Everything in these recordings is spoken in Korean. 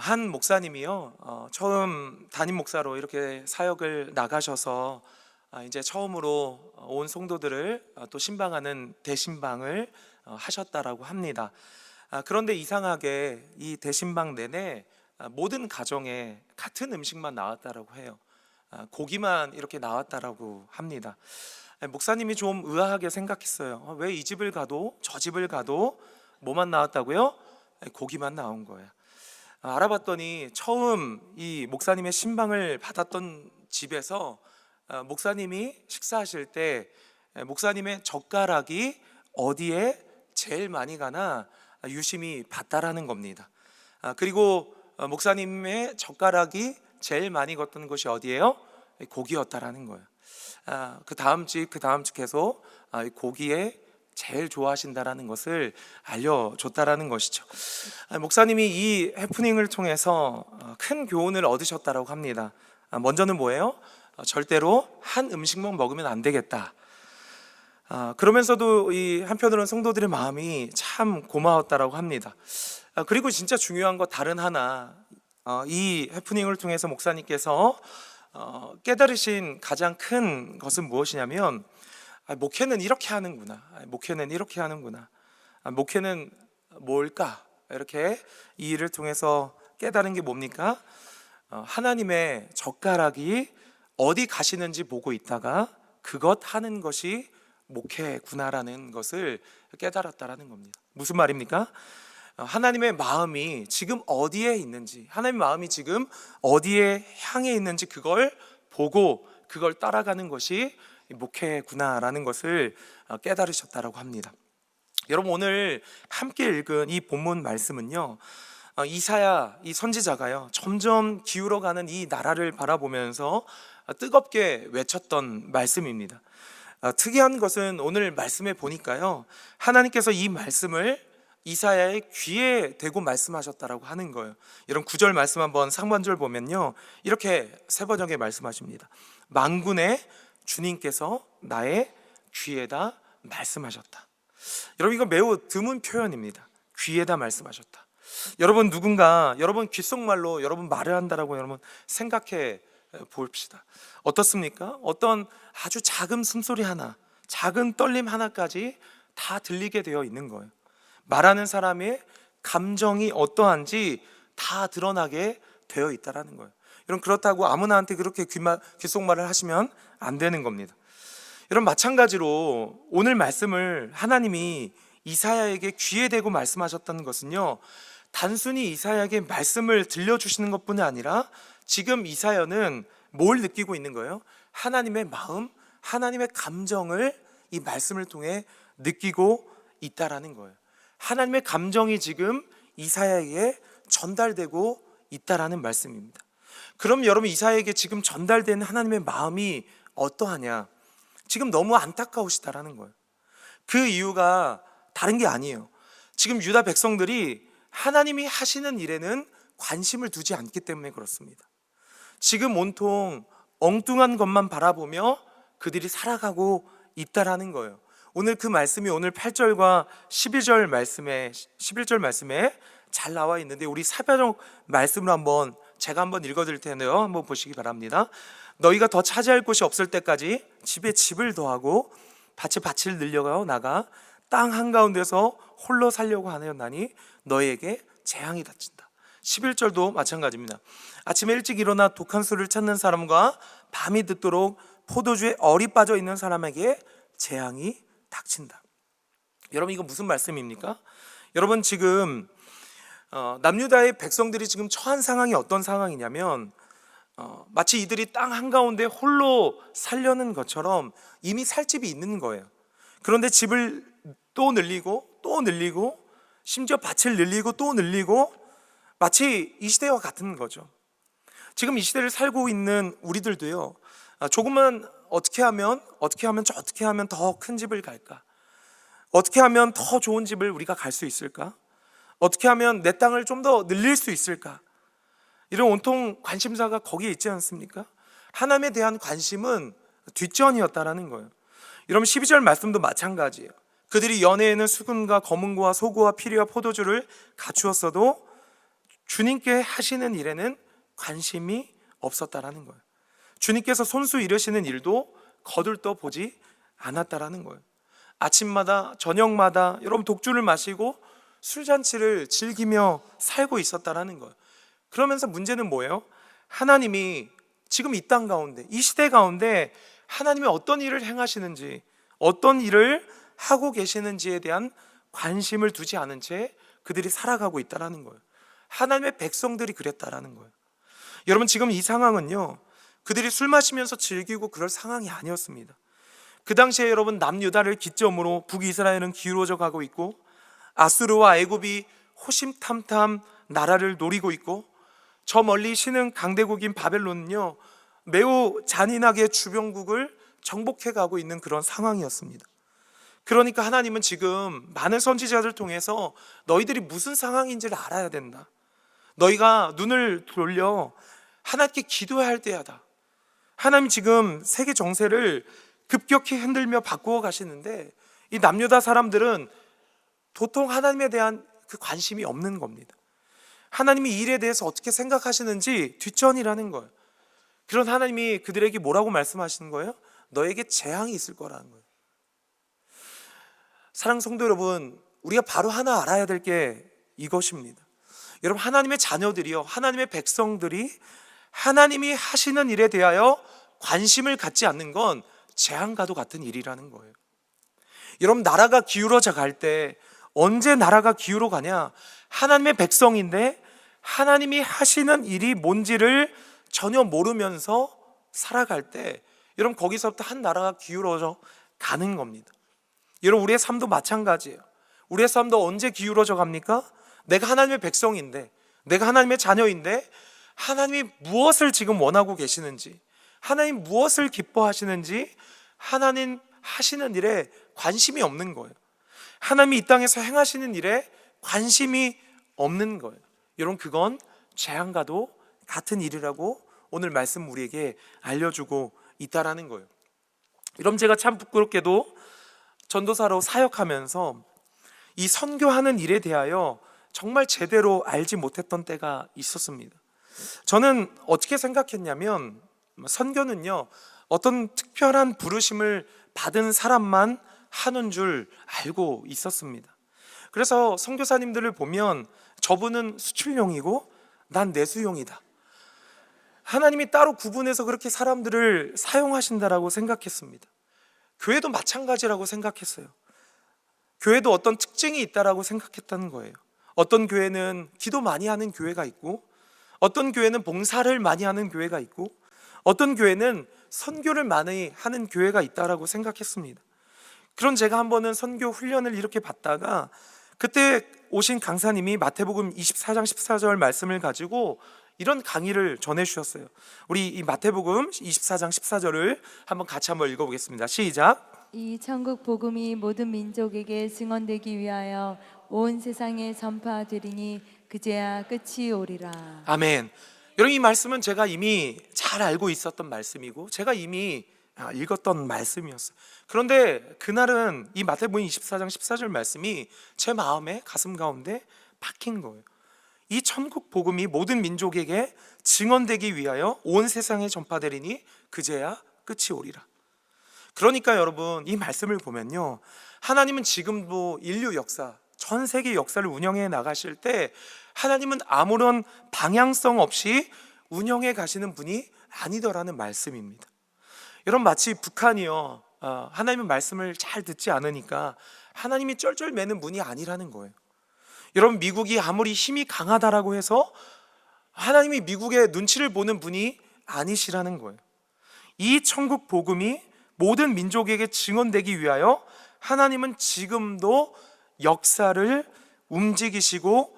한 목사님이요, 처음 담임 목사로 이렇게 사역을 나가셔서 이제 처음으로 온 성도들을 또 신방하는 대신방을 하셨다라고 합니다. 그런데 이상하게 이 대신방 내내 모든 가정에 같은 음식만 나왔다라고 해요. 고기만 이렇게 나왔다라고 합니다. 목사님이 좀 의아하게 생각했어요. 왜 이 집을 가도 저 집을 가도 뭐만 나왔다고요? 고기만 나온 거예요. 알아봤더니 처음 이 목사님의 신방을 받았던 집에서 목사님이 식사하실 때 목사님의 젓가락이 어디에 제일 많이 가나 유심히 봤다라는 겁니다. 그리고 목사님의 젓가락이 제일 많이 걷던 곳이 어디예요? 고기였다라는 거예요. 그 다음 집 계속 고기에 제일 좋아하신다라는 것을 알려줬다라는 것이죠. 목사님이 이 해프닝을 통해서 큰 교훈을 얻으셨다라고 합니다. 먼저는 뭐예요? 절대로 한 음식만 먹으면 안 되겠다. 그러면서도 이 한편으로는 성도들의 마음이 참 고마웠다라고 합니다. 그리고 진짜 중요한 거 다른 하나, 이 해프닝을 통해서 목사님께서 깨달으신 가장 큰 것은 무엇이냐면, 목회는 이렇게 하는구나. 목회는 이렇게 하는구나. 목회는 뭘까? 이렇게 이 일을 통해서 깨달은 게 뭡니까? 하나님의 젓가락이 어디 가시는지 보고 있다가 그것 하는 것이 목회구나라는 것을 깨달았다라는 겁니다. 무슨 말입니까? 하나님의 마음이 지금 어디에 있는지, 하나님의 마음이 지금 어디에 향해 있는지 그걸 보고 그걸 따라가는 것이 목회구나라는 것을 깨달으셨다라고 합니다. 여러분, 오늘 함께 읽은 이 본문 말씀은요, 이사야 이 선지자가요 점점 기울어가는 이 나라를 바라보면서 뜨겁게 외쳤던 말씀입니다. 특이한 것은 오늘 말씀에 보니까요, 하나님께서 이 말씀을 이사야의 귀에 대고 말씀하셨다라고 하는 거예요. 여러분, 9절 말씀 한번 상반절 보면요, 이렇게 세 번역에 말씀하십니다. 만군의 주님께서 나의 귀에다 말씀하셨다. 여러분, 이거 매우 드문 표현입니다. 귀에다 말씀하셨다. 여러분, 누군가 여러분 귓속말로 여러분 말을 한다라고 여러분 생각해 봅시다. 어떻습니까? 어떤 아주 작은 숨소리 하나, 작은 떨림 하나까지 다 들리게 되어 있는 거예요. 말하는 사람의 감정이 어떠한지 다 드러나게 되어 있다라는 거예요. 여러분, 그렇다고 아무나한테 그렇게 귓속말을 하시면 안 되는 겁니다. 여러분, 마찬가지로 오늘 말씀을 하나님이 이사야에게 귀에 대고 말씀하셨다는 것은요, 단순히 이사야에게 말씀을 들려주시는 것뿐이 아니라 지금 이사야는 뭘 느끼고 있는 거예요? 하나님의 마음, 하나님의 감정을 이 말씀을 통해 느끼고 있다라는 거예요. 하나님의 감정이 지금 이사야에게 전달되고 있다라는 말씀입니다. 그럼 여러분, 이사야에게 지금 전달된 하나님의 마음이 어떠하냐? 지금 너무 안타까우시다라는 거예요. 그 이유가 다른 게 아니에요. 지금 유다 백성들이 하나님이 하시는 일에는 관심을 두지 않기 때문에 그렇습니다. 지금 온통 엉뚱한 것만 바라보며 그들이 살아가고 있다라는 거예요. 오늘 그 말씀이 오늘 8절과 11절 말씀에 잘 나와 있는데, 우리 사변적 말씀으로 제가 한번 읽어드릴 텐데요, 한번 보시기 바랍니다. 너희가 더 차지할 곳이 없을 때까지 집에 집을 더하고 밭에 밭을 늘려가 나가 땅 한가운데서 홀로 살려고 하였나니 너희에게 재앙이 닥친다. 11절도 마찬가지입니다. 아침에 일찍 일어나 독한 술을 찾는 사람과 밤이 늦도록 포도주에 얼이 빠져 있는 사람에게 재앙이 닥친다. 여러분, 이거 무슨 말씀입니까? 여러분, 지금 남유다의 백성들이 지금 처한 상황이 어떤 상황이냐면, 마치 이들이 땅 한가운데 홀로 살려는 것처럼 이미 살 집이 있는 거예요. 그런데 집을 또 늘리고 또 늘리고 심지어 밭을 늘리고 또 늘리고, 마치 이 시대와 같은 거죠. 지금 이 시대를 살고 있는 우리들도요, 조금만 어떻게 하면 더 큰 집을 갈까? 어떻게 하면 더 좋은 집을 우리가 갈 수 있을까? 어떻게 하면 내 땅을 좀 더 늘릴 수 있을까? 이런 온통 관심사가 거기에 있지 않습니까? 하나님에 대한 관심은 뒷전이었다라는 거예요. 여러분, 12절 말씀도 마찬가지예요. 그들이 연회에는 수금과 검은고와 소고와 피리와 포도주를 갖추었어도 주님께 하시는 일에는 관심이 없었다라는 거예요. 주님께서 손수 이루시는 일도 거들떠 보지 않았다라는 거예요. 아침마다 저녁마다 여러분 독주를 마시고 술잔치를 즐기며 살고 있었다라는 거예요. 그러면서 문제는 뭐예요? 하나님이 지금 이 땅 가운데, 이 시대 가운데 하나님이 어떤 일을 행하시는지, 어떤 일을 하고 계시는지에 대한 관심을 두지 않은 채 그들이 살아가고 있다라는 거예요. 하나님의 백성들이 그랬다라는 거예요. 여러분, 지금 이 상황은요, 그들이 술 마시면서 즐기고 그럴 상황이 아니었습니다. 그 당시에 여러분, 남유다를 기점으로 북이스라엘은 기울어져 가고 있고, 아수르와 애굽이 호심탐탐 나라를 노리고 있고, 저 멀리 신흥 강대국인 바벨론은요, 매우 잔인하게 주변국을 정복해 가고 있는 그런 상황이었습니다. 그러니까 하나님은 지금 많은 선지자들 통해서 너희들이 무슨 상황인지를 알아야 된다. 너희가 눈을 돌려 하나님께 기도해야 할 때야다. 하나님 지금 세계 정세를 급격히 흔들며 바꾸어 가시는데, 이 남유다 사람들은 도통 하나님에 대한 그 관심이 없는 겁니다. 하나님이 이 일에 대해서 어떻게 생각하시는지 뒷전이라는 거예요. 그런 하나님이 그들에게 뭐라고 말씀하시는 거예요? 너에게 재앙이 있을 거라는 거예요. 사랑하는 성도 여러분, 우리가 바로 하나 알아야 될 게 이것입니다. 여러분, 하나님의 자녀들이요, 하나님의 백성들이 하나님이 하시는 일에 대하여 관심을 갖지 않는 건 재앙과도 같은 일이라는 거예요. 여러분, 나라가 기울어져 갈 때 언제 나라가 기울어 가냐? 하나님의 백성인데 하나님이 하시는 일이 뭔지를 전혀 모르면서 살아갈 때, 여러분, 거기서부터 한 나라가 기울어져 가는 겁니다. 여러분, 우리의 삶도 마찬가지예요. 우리의 삶도 언제 기울어져 갑니까? 내가 하나님의 백성인데, 내가 하나님의 자녀인데 하나님이 무엇을 지금 원하고 계시는지, 하나님 무엇을 기뻐하시는지, 하나님 하시는 일에 관심이 없는 거예요. 하나님이 이 땅에서 행하시는 일에 관심이 없는 거예요. 여러분, 그건 재앙과도 같은 일이라고 오늘 말씀 우리에게 알려주고 있다라는 거예요. 여러분, 제가 참 부끄럽게도 전도사로 사역하면서 이 선교하는 일에 대하여 정말 제대로 알지 못했던 때가 있었습니다. 저는 어떻게 생각했냐면, 선교는요, 어떤 특별한 부르심을 받은 사람만 하는 줄 알고 있었습니다. 그래서 선교사님들을 보면 저분은 수출용이고 난 내수용이다, 하나님이 따로 구분해서 그렇게 사람들을 사용하신다라고 생각했습니다. 교회도 마찬가지라고 생각했어요. 교회도 어떤 특징이 있다라고 생각했다는 거예요. 어떤 교회는 기도 많이 하는 교회가 있고, 어떤 교회는 봉사를 많이 하는 교회가 있고, 어떤 교회는 선교를 많이 하는 교회가 있다라고 생각했습니다. 그런 제가 한 번은 선교 훈련을 이렇게 받다가 그때 오신 강사님이 마태복음 24장 14절 말씀을 가지고 이런 강의를 전해 주셨어요. 우리 이 마태복음 24장 14절을 한번 같이 한번 읽어보겠습니다. 시작. 이 천국 복음이 모든 민족에게 증언되기 위하여 온 세상에 전파되리니 그제야 끝이 오리라. 아멘. 여러분, 이 말씀은 제가 이미 잘 알고 있었던 말씀이고 제가 이미 읽었던 말씀이었어요. 그런데 그날은 이 마태복음 24장 14절 말씀이 제 마음에, 가슴 가운데 박힌 거예요. 이 천국 복음이 모든 민족에게 증언되기 위하여 온 세상에 전파되리니 그제야 끝이 오리라. 그러니까 여러분, 이 말씀을 보면요, 하나님은 지금도 인류 역사, 전 세계 역사를 운영해 나가실 때 하나님은 아무런 방향성 없이 운영해 가시는 분이 아니더라는 말씀입니다. 여러분, 마치 북한이요, 하나님의 말씀을 잘 듣지 않으니까 하나님이 쩔쩔매는 분이 아니라는 거예요. 여러분, 미국이 아무리 힘이 강하다라고 해서 하나님이 미국의 눈치를 보는 분이 아니시라는 거예요. 이 천국 복음이 모든 민족에게 증언되기 위하여 하나님은 지금도 역사를 움직이시고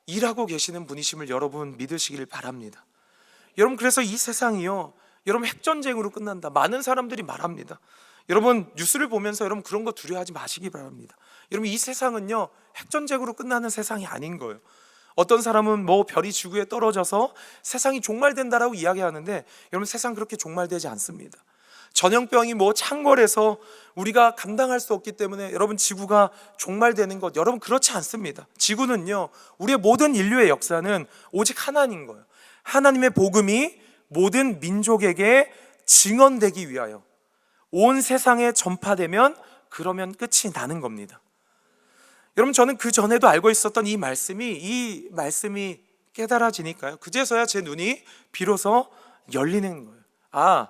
일하고 계시는 분이심을 여러분 믿으시길 바랍니다. 여러분, 그래서 이 세상이요, 여러분, 핵전쟁으로 끝난다, 많은 사람들이 말합니다. 여러분, 뉴스를 보면서 여러분 그런 거 두려워하지 마시기 바랍니다. 여러분, 이 세상은요, 핵전쟁으로 끝나는 세상이 아닌 거예요. 어떤 사람은 뭐 별이 지구에 떨어져서 세상이 종말된다라고 이야기하는데, 여러분, 세상 그렇게 종말되지 않습니다. 전염병이 뭐 창궐해서 우리가 감당할 수 없기 때문에 여러분 지구가 종말되는 것, 여러분 그렇지 않습니다. 지구는요, 우리의 모든 인류의 역사는 오직 하나님 거예요. 하나님의 복음이 모든 민족에게 증언되기 위하여 온 세상에 전파되면 그러면 끝이 나는 겁니다. 여러분, 저는 그 전에도 알고 있었던 이 말씀이 깨달아지니까요, 그제서야 제 눈이 비로소 열리는 거예요.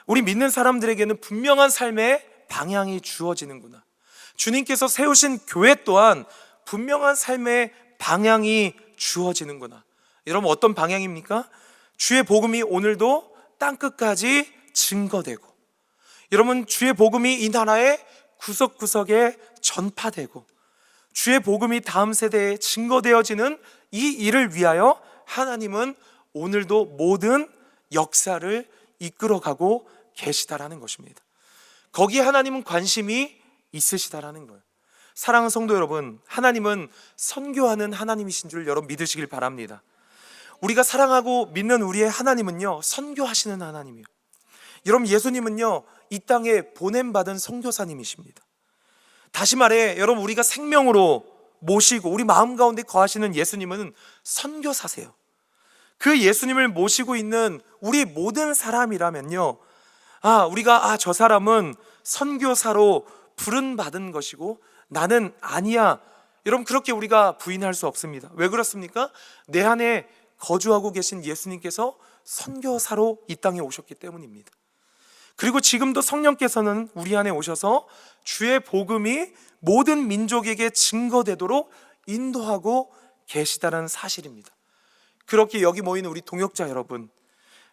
우리 믿는 사람들에게는 분명한 삶의 방향이 주어지는구나. 주님께서 세우신 교회 또한 분명한 삶의 방향이 주어지는구나. 여러분, 어떤 방향입니까? 주의 복음이 오늘도 땅끝까지 증거되고, 여러분, 주의 복음이 이 나라의 구석구석에 전파되고, 주의 복음이 다음 세대에 증거되어지는 이 일을 위하여 하나님은 오늘도 모든 역사를 이끌어가고 계시다라는 것입니다. 거기에 하나님은 관심이 있으시다라는 거예요. 사랑하는 성도 여러분, 하나님은 선교하는 하나님이신 줄 여러분 믿으시길 바랍니다. 우리가 사랑하고 믿는 우리의 하나님은요, 선교하시는 하나님이에요. 여러분, 예수님은요, 이 땅에 보냄받은 선교사님이십니다. 다시 말해, 여러분, 우리가 생명으로 모시고 우리 마음 가운데 거하시는 예수님은 선교사세요. 그 예수님을 모시고 있는 우리 모든 사람이라면요, 우리가 저 사람은 선교사로 부름받은 것이고 나는 아니야, 여러분, 그렇게 우리가 부인할 수 없습니다. 왜 그렇습니까? 내 안에 거주하고 계신 예수님께서 선교사로 이 땅에 오셨기 때문입니다. 그리고 지금도 성령께서는 우리 안에 오셔서 주의 복음이 모든 민족에게 증거되도록 인도하고 계시다는 사실입니다. 그렇게 여기 모이는 우리 동역자 여러분,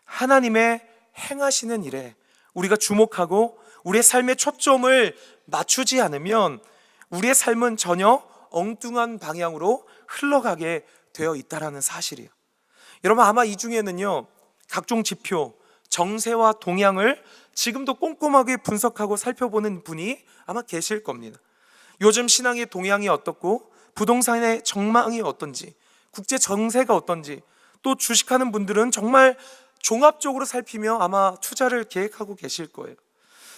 하나님의 행하시는 일에 우리가 주목하고 우리의 삶의 초점을 맞추지 않으면 우리의 삶은 전혀 엉뚱한 방향으로 흘러가게 되어 있다는 사실이에요. 여러분, 아마 이 중에는요, 각종 지표, 정세와 동향을 지금도 꼼꼼하게 분석하고 살펴보는 분이 아마 계실 겁니다. 요즘 신앙의 동향이 어떻고 부동산의 전망이 어떤지, 국제 정세가 어떤지, 또 주식하는 분들은 정말 종합적으로 살피며 아마 투자를 계획하고 계실 거예요.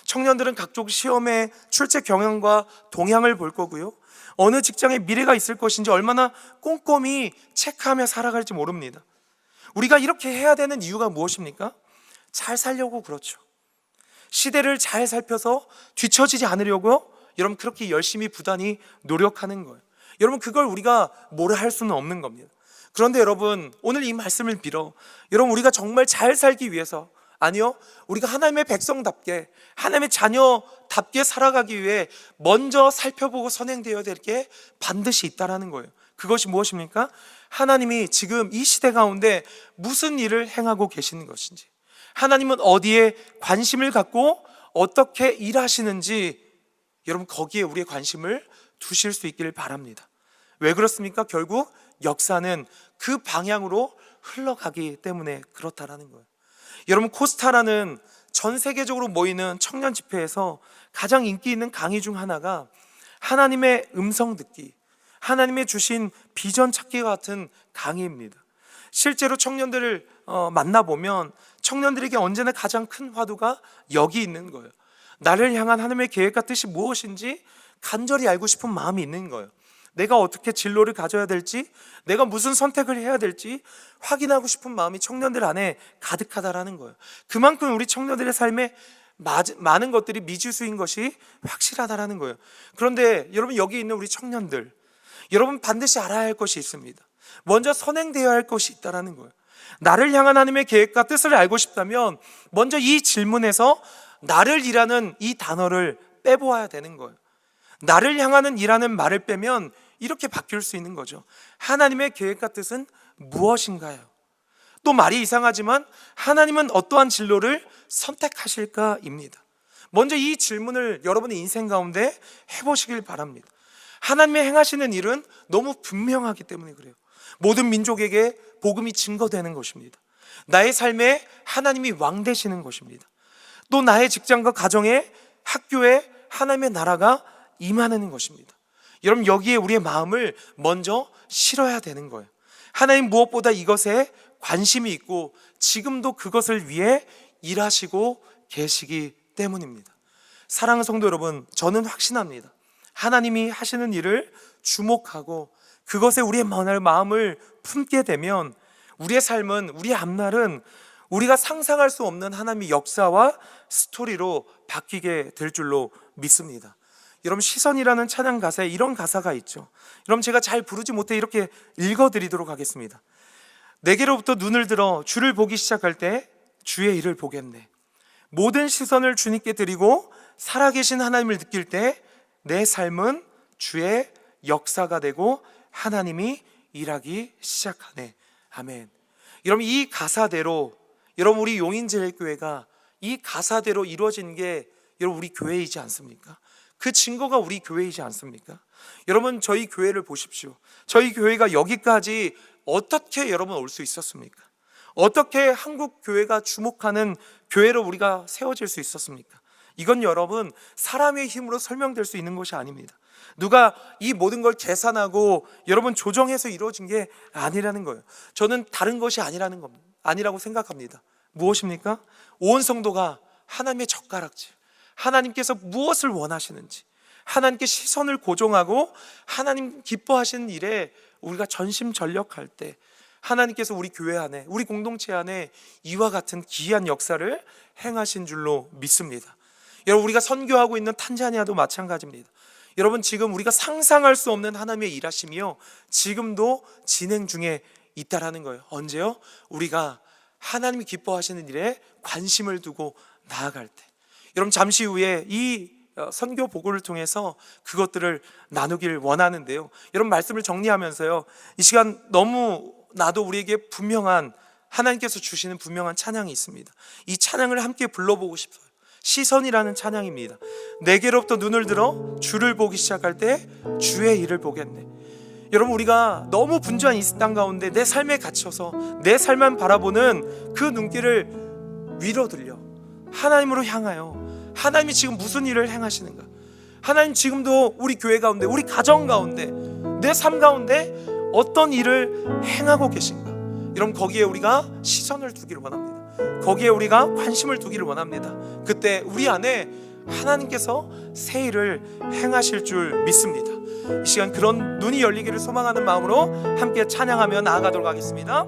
청년들은 각종 시험의 출제 경향과 동향을 볼 거고요, 어느 직장에 미래가 있을 것인지 얼마나 꼼꼼히 체크하며 살아갈지 모릅니다. 우리가 이렇게 해야 되는 이유가 무엇입니까? 잘 살려고 그렇죠. 시대를 잘 살펴서 뒤처지지 않으려고 여러분 그렇게 열심히 부단히 노력하는 거예요. 여러분, 그걸 우리가 뭐라 할 수는 없는 겁니다. 그런데 여러분, 오늘 이 말씀을 빌어 여러분, 우리가 정말 잘 살기 위해서, 아니요, 우리가 하나님의 백성답게 하나님의 자녀답게 살아가기 위해 먼저 살펴보고 선행되어야 될 게 반드시 있다라는 거예요. 그것이 무엇입니까? 하나님이 지금 이 시대 가운데 무슨 일을 행하고 계시는 것인지, 하나님은 어디에 관심을 갖고 어떻게 일하시는지, 여러분 거기에 우리의 관심을 두실 수 있기를 바랍니다. 왜 그렇습니까? 결국 역사는 그 방향으로 흘러가기 때문에 그렇다라는 거예요. 여러분, 코스타라는 전 세계적으로 모이는 청년 집회에서 가장 인기 있는 강의 중 하나가 하나님의 음성 듣기, 하나님의 주신 비전 찾기 같은 강의입니다. 실제로 청년들을 만나보면 청년들에게 언제나 가장 큰 화두가 여기 있는 거예요. 나를 향한 하나님의 계획과 뜻이 무엇인지 간절히 알고 싶은 마음이 있는 거예요. 내가 어떻게 진로를 가져야 될지, 내가 무슨 선택을 해야 될지 확인하고 싶은 마음이 청년들 안에 가득하다라는 거예요. 그만큼 우리 청년들의 삶에 많은 것들이 미지수인 것이 확실하다라는 거예요. 그런데 여러분, 여기 있는 우리 청년들, 여러분 반드시 알아야 할 것이 있습니다. 먼저 선행되어야 할 것이 있다라는 거예요. 나를 향한 하나님의 계획과 뜻을 알고 싶다면 먼저 이 질문에서 나를 이라는 이 단어를 빼보아야 되는 거예요. 나를 향하는 이라는 말을 빼면 이렇게 바뀔 수 있는 거죠. 하나님의 계획과 뜻은 무엇인가요? 또 말이 이상하지만 하나님은 어떠한 진로를 선택하실까입니다. 먼저 이 질문을 여러분의 인생 가운데 해보시길 바랍니다. 하나님의 행하시는 일은 너무 분명하기 때문에 그래요. 모든 민족에게 복음이 증거되는 것입니다. 나의 삶에 하나님이 왕 되시는 것입니다. 또 나의 직장과 가정에, 학교에 하나님의 나라가 임하는 것입니다. 여러분, 여기에 우리의 마음을 먼저 실어야 되는 거예요. 하나님 무엇보다 이것에 관심이 있고 지금도 그것을 위해 일하시고 계시기 때문입니다. 사랑하는 성도 여러분, 저는 확신합니다. 하나님이 하시는 일을 주목하고 그것에 우리의 마음을 품게 되면 우리의 삶은, 우리의 앞날은 우리가 상상할 수 없는 하나님의 역사와 스토리로 바뀌게 될 줄로 믿습니다. 여러분, 시선이라는 찬양 가사에 이런 가사가 있죠. 여러분, 제가 잘 부르지 못해 이렇게 읽어드리도록 하겠습니다. 내게로부터 눈을 들어 주를 보기 시작할 때 주의 일을 보겠네. 모든 시선을 주님께 드리고 살아계신 하나님을 느낄 때 내 삶은 주의 역사가 되고 하나님이 일하기 시작하네. 아멘. 여러분, 이 가사대로, 여러분, 우리 용인제일교회가 이 가사대로 이루어진 게 여러분 우리 교회이지 않습니까? 그 증거가 우리 교회이지 않습니까? 여러분, 저희 교회를 보십시오. 저희 교회가 여기까지 어떻게 여러분 올 수 있었습니까? 어떻게 한국 교회가 주목하는 교회로 우리가 세워질 수 있었습니까? 이건 여러분 사람의 힘으로 설명될 수 있는 것이 아닙니다. 누가 이 모든 걸 계산하고 여러분 조정해서 이루어진 게 아니라는 거예요. 저는 다른 것이 아니라는 겁니다. 아니라고 생각합니다. 무엇입니까? 온 성도가 하나님의 젓가락질, 하나님께서 무엇을 원하시는지, 하나님께 시선을 고정하고 하나님 기뻐하시는 일에 우리가 전심전력할 때 하나님께서 우리 교회 안에, 우리 공동체 안에 이와 같은 기이한 역사를 행하신 줄로 믿습니다. 여러분, 우리가 선교하고 있는 탄자니아도 마찬가지입니다. 여러분, 지금 우리가 상상할 수 없는 하나님의 일하심이요, 지금도 진행 중에 있다라는 거예요. 언제요? 우리가 하나님이 기뻐하시는 일에 관심을 두고 나아갈 때. 여러분, 잠시 후에 이 선교 보고를 통해서 그것들을 나누길 원하는데요, 여러분, 말씀을 정리하면서요, 이 시간 너무 나도 우리에게 분명한, 하나님께서 주시는 분명한 찬양이 있습니다. 이 찬양을 함께 불러보고 싶어요. 시선이라는 찬양입니다. 내게로부터 눈을 들어 주를 보기 시작할 때 주의 일을 보겠네. 여러분, 우리가 너무 분주한 이 땅 가운데 내 삶에 갇혀서 내 삶만 바라보는 그 눈길을 위로 들려 하나님으로 향하여, 하나님이 지금 무슨 일을 행하시는가, 하나님 지금도 우리 교회 가운데, 우리 가정 가운데, 내 삶 가운데 어떤 일을 행하고 계신가. 여러분, 거기에 우리가 시선을 두기를 원합니다. 거기에 우리가 관심을 두기를 원합니다. 그때 우리 안에 하나님께서 새 일을 행하실 줄 믿습니다. 이 시간 그런 눈이 열리기를 소망하는 마음으로 함께 찬양하며 나아가도록 하겠습니다.